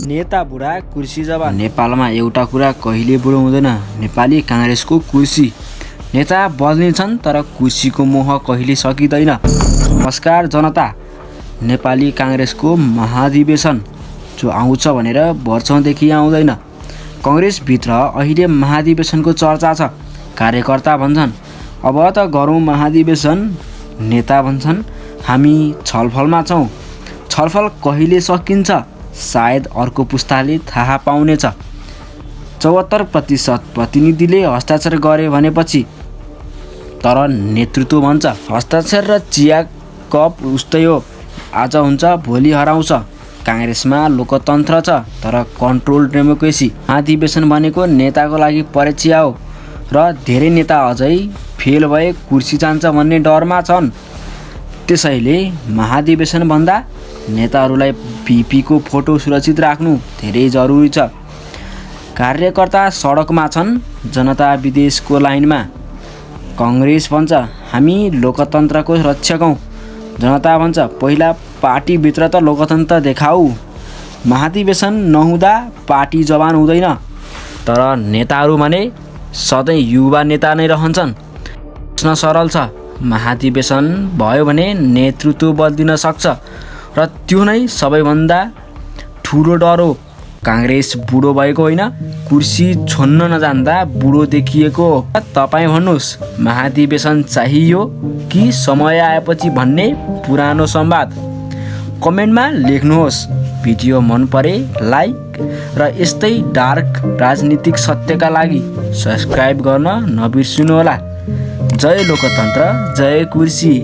नेता बुढा कुर्सी जवान। नेपालमा एउटा कुरा कहिले बुढो हुँदैन, नेपाली काङ्ग्रेसको कुर्सी। नेता बदलिन्छन् तर कुर्सीको मोह कहिले सकिँदैन। नमस्कार जनता, नेपाली काङ्ग्रेसको महाधिवेशन जो आउँछ भनेर वर्षौँदेखि आउँदैन। कङ्ग्रेसभित्र अहिले महाधिवेशनको चर्चा छ। कार्यकर्ता भन्छन् अब त गरौँ महाधिवेशन, नेता भन्छन् हामी छलफलमा छौँ। छलफल कहिले सकिन्छ सायद अर्को पुस्ताले थाहा पाउनेछ। 74% प्रतिनिधिले हस्ताक्षर गरे भनेपछि तर नेतृत्व भन्छ हस्ताक्षर र चिया कप उस्तै हो, आज हुन्छ भोलि हराउँछ। काङ्ग्रेसमा लोकतन्त्र छ तर कन्ट्रोल डेमोक्रेसी। महाधिवेशन भनेको नेताको लागि परीक्षा हो र धेरै नेता अझै फेल भए कुर्सी जान्छ भन्ने डरमा छन्। त्यसैले महाधिवेशन भन्दा नेताहरूलाई भिपीको फोटो सुरक्षित राख्नु धेरै जरुरी छ। कार्यकर्ता सडकमा छन्, जनता विदेशको लाइनमा। कङ्ग्रेस भन्छ हामी लोकतन्त्रको रक्षक हौँ। जनता भन्छ पहिला पार्टीभित्र त लोकतन्त्र देखाऊ। महाधिवेशन नहुँदा पार्टी जवान हुँदैन। तर नेताहरू भने सधैँ युवा नेता नै रहन्छन्। प्रश्न सरल छ, महाधिवेशन भयो भने नेतृत्व बदलिन सक्छ र त्यो नै सबैभन्दा ठुलो डर हो। काङ्ग्रेस बुढो भएको होइन, कुर्सी छोड्न नजान्दा बुढो देखिएको हो। तपाईँ भन्नुहोस् महाधिवेशन चाहियो कि समय आएपछि भन्ने पुरानो संवाद कमेन्टमा लेख्नुहोस्। भिडियो मन परे लाइक र यस्तै डार्क राजनीतिक सत्यका लागि सब्सक्राइब गर्न नबिर्सिनुहोला। जय लोकतन्त्र, जय कुर्सी।